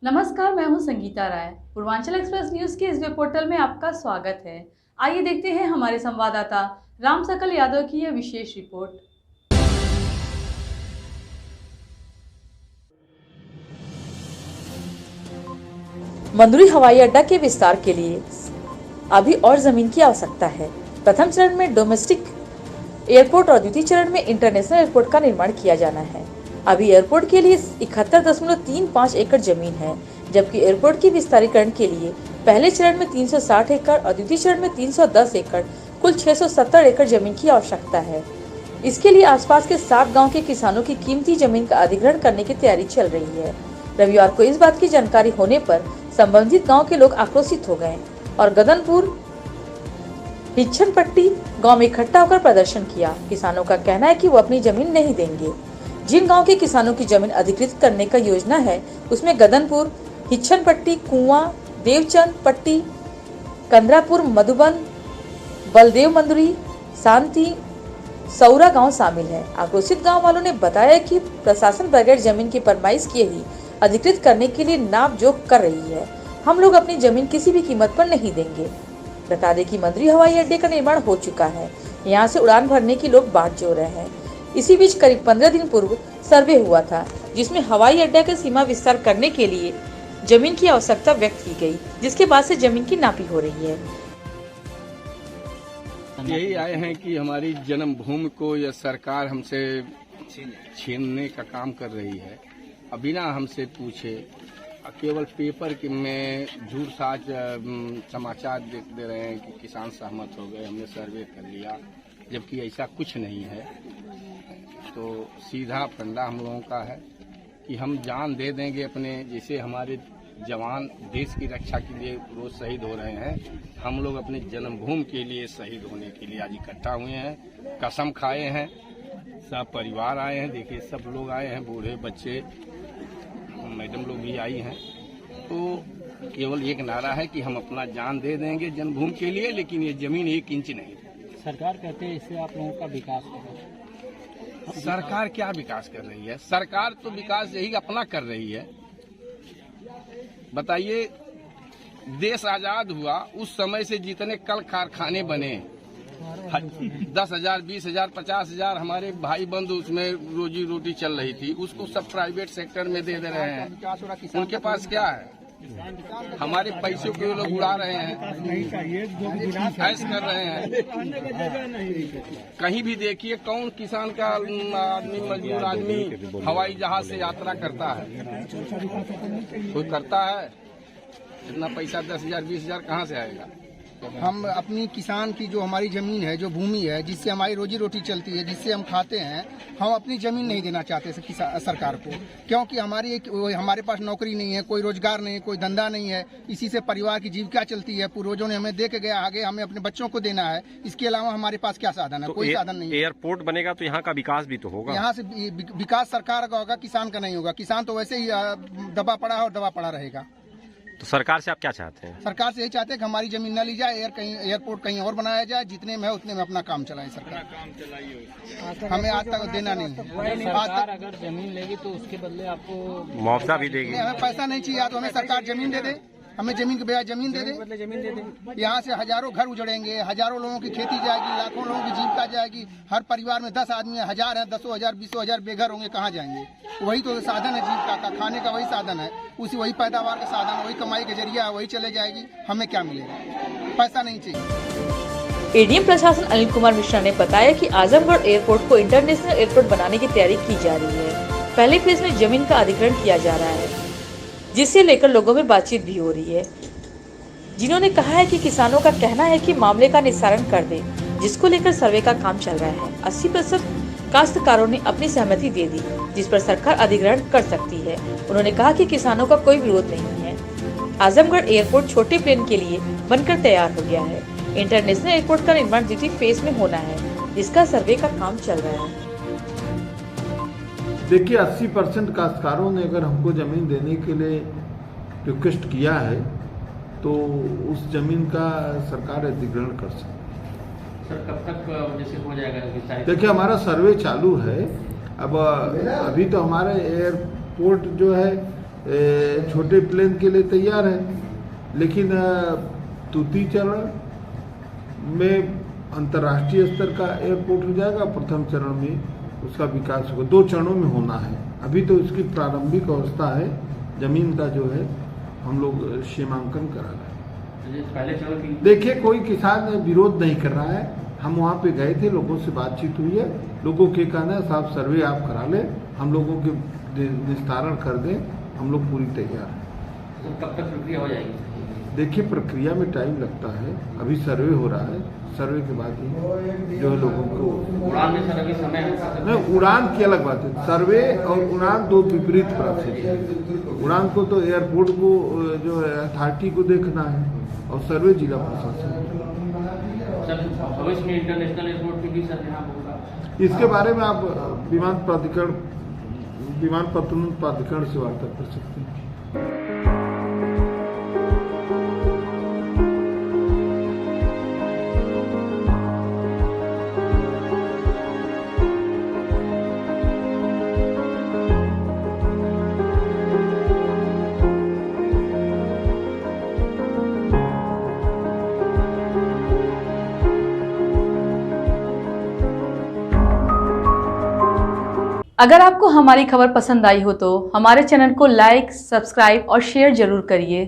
नमस्कार, मैं हूं संगीता राय। पूर्वांचल एक्सप्रेस न्यूज के इस वेब पोर्टल में आपका स्वागत है। आइए देखते हैं हमारे संवाददाता राम सकल यादव की यह विशेष रिपोर्ट। मंदुरी हवाई अड्डा के विस्तार के लिए अभी और जमीन की आवश्यकता है। प्रथम चरण में डोमेस्टिक एयरपोर्ट और द्वितीय चरण में इंटरनेशनल एयरपोर्ट का निर्माण किया जाना है। अभी एयरपोर्ट के लिए 71.35 एकड़ जमीन है, जबकि एयरपोर्ट के विस्तारीकरण के लिए पहले चरण में 360 एकड़ और द्वितीय चरण में 310 एकड़ कुल 670 एकड़ जमीन की आवश्यकता है। इसके लिए आसपास के 7 गांव के किसानों की कीमती जमीन का अधिग्रहण करने की तैयारी चल रही है। रविवार को इस बात की जानकारी होने पर संबंधित गांव के लोग आक्रोशित हो गए और गदनपुर हिच्छनपट्टी गांव में इकट्ठा होकर प्रदर्शन किया। किसानों का कहना है कि वो अपनी जमीन नहीं देंगे। जिन गांव के किसानों की जमीन अधिकृत करने का योजना है उसमें गदनपुर, हिच्छनपट्टी, कुआं, देवचंद पट्टी, कंदरापुर, मधुबन, बलदेव मंदुरी, शांति, सौरा गांव शामिल है। आक्रोशित गांव वालों ने बताया कि प्रशासन बगैर जमीन की फरमाइश किए ही अधिकृत करने के लिए नापजोख कर रही है। हम लोग अपनी जमीन किसी भी कीमत पर नहीं देंगे। बता दें कि मंदुरी हवाई अड्डे का निर्माण हो चुका है। यहाँ से उड़ान भरने की लोग बाट जोड़ रहे हैं। इसी बीच करीब 15 दिन पूर्व सर्वे हुआ था, जिसमें हवाई अड्डा का सीमा विस्तार करने के लिए जमीन की आवश्यकता व्यक्त की गई, जिसके बाद से जमीन की नापी हो रही है। यही आए हैं कि हमारी जन्मभूमि को यह सरकार हमसे छीनने का काम कर रही है। बिना हमसे पूछे केवल पेपर में झूठ साज समाचार दे रहे हैं कि किसान सहमत हो गए, हमने सर्वे कर लिया, जबकि ऐसा कुछ नहीं है। तो सीधा फंडा हम लोगों का है कि हम जान दे देंगे अपने, जैसे हमारे जवान देश की रक्षा के लिए रोज शहीद हो रहे हैं, हम लोग अपने जन्मभूमि के लिए शहीद होने के लिए आज इकट्ठा हुए हैं। कसम खाए हैं, सब परिवार आए हैं, देखिए सब लोग आए हैं, बूढ़े बच्चे, मैडम लोग भी आई हैं। तो केवल एक नारा है कि हम अपना जान दे देंगे जन्मभूमि के लिए, लेकिन ये जमीन 1 इंच नहीं। सरकार कहते हैं इससे आप लोगों का विकास होगा। सरकार क्या विकास कर रही है? सरकार तो विकास यही अपना कर रही है। बताइए, देश आजाद हुआ उस समय से जितने कल कारखाने बने, 10,000, 20,000, 50,000 हमारे भाई बंधु उसमें रोजी रोटी चल रही थी, उसको सब प्राइवेट सेक्टर में दे रहे हैं। उनके पास क्या है? हमारे पैसों को लोग उड़ा रहे हैं, ऐश कर रहे हैं। कहीं भी देखिए कौन किसान का आदमी, मजदूर आदमी हवाई जहाज से यात्रा करता है? कोई करता है? इतना पैसा 10,000, 20,000 कहाँ से आएगा? हम अपनी किसान की जो हमारी जमीन है, जो भूमि है, जिससे हमारी रोजी रोटी चलती है, जिससे हम खाते हैं, हम अपनी जमीन नहीं देना चाहते सरकार को, क्योंकि हमारे पास नौकरी नहीं है, कोई रोजगार नहीं है, कोई धंधा नहीं है। इसी से परिवार की जीविका चलती है। पूर्वजों ने हमें दे के गया, आगे हमें अपने बच्चों को देना है। इसके अलावा हमारे पास क्या साधन है? तो कोई साधन नहीं है। एयरपोर्ट बनेगा तो यहाँ का विकास भी तो होगा। यहाँ से विकास सरकार का होगा, किसान का नहीं होगा। किसान तो वैसे ही दबा पड़ा है और दबा पड़ा रहेगा। तो सरकार से आप क्या चाहते हैं? सरकार से यही चाहते हैं कि हमारी जमीन न ली जाए, एयरपोर्ट कहीं और बनाया जाए, जितने में है उतने में अपना काम चलाए सरकार। हमें आज तक देना नहीं है। सरकार अगर जमीन लेगी तो उसके बदले आपको मुआवजा भी देगी। हमें पैसा नहीं चाहिए, या तो हमें सरकार जमीन दे दे, हमें जमीन के बजाय जमीन दे दे। यहाँ से हजारों घर उजड़ेंगे, हजारों लोगों की खेती जाएगी, लाखों लोगों की जीविका जाएगी। हर परिवार में 10 आदमी है, 1000 है, 10,000, 20,000 बेघर होंगे, कहाँ जाएंगे? वही तो साधन है जीविका का, खाने का वही साधन है, वही पैदावार का साधन, वही कमाई का जरिया है, वही चले जाएगी। हमें क्या मिलेगा? पैसा नहीं चाहिए। एडीएम प्रशासन अनिल कुमार मिश्रा ने बताया कि आजमगढ़ एयरपोर्ट को इंटरनेशनल एयरपोर्ट बनाने की तैयारी की जा रही है। पहले फेज में जमीन का अधिग्रहण किया जा रहा है, जिसे लेकर लोगों में बातचीत भी हो रही है, जिन्होंने कहा है कि किसानों का कहना है कि मामले का निस्तारण कर दे, जिसको लेकर सर्वे का काम चल रहा है। 80% काश्तकारों ने अपनी सहमति दे दी, जिस पर सरकार अधिग्रहण कर सकती है। उन्होंने कहा कि किसानों का कोई विरोध नहीं है। आजमगढ़ एयरपोर्ट छोटे प्लेन के लिए बनकर तैयार हो गया है। इंटरनेशनल एयरपोर्ट का निर्माण द्वितीय फेज में होना है, जिसका सर्वे का काम चल रहा है। देखिए, 80% काश्तकारों ने अगर हमको जमीन देने के लिए रिक्वेस्ट किया है तो उस जमीन का सरकार अधिग्रहण कर सकती है। सर, कब तक जैसे हो जाएगा? देखिए, हमारा सर्वे चालू है। अब अभी तो हमारा एयरपोर्ट जो है छोटे प्लेन के लिए तैयार है, लेकिन तृतीय चरण में अंतर्राष्ट्रीय स्तर का एयरपोर्ट हो जाएगा। प्रथम चरण में उसका विकास होगा, 2 चरणों में होना है। अभी तो इसकी प्रारंभिक अवस्था है, जमीन का जो है हम लोग सीमांकन करा रहे हैं। देखिए, कोई किसान विरोध नहीं कर रहा है। हम वहाँ पे गए थे, लोगों से बातचीत हुई है। लोगों के कहना है साहब सर्वे आप करा ले, हम लोगों के निस्तारण कर दें, हम लोग पूरी तैयार हैं। कब तक प्रक्रिया हो जाएगी? देखिए, प्रक्रिया में टाइम लगता है, अभी सर्वे हो रहा है, सर्वे के बाद ही जो है लोगों को उड़ान में सर अभी समय नहीं, उड़ान की अलग बात है। सर्वे और उड़ान 2 विपरीत प्रोसेस है। उड़ान को तो एयरपोर्ट को जो है अथॉरिटी को देखना है और सर्वे जिला प्रशासन। सर भविष्य में इंटरनेशनल एयरपोर्ट भी सर यहाँ होगा, इसके बारे में आप विमानन प्राधिकरण से वार्ता कर सकते हैं। अगर आपको हमारी खबर पसंद आई हो तो हमारे चैनल को लाइक, सब्सक्राइब और शेयर जरूर करिए।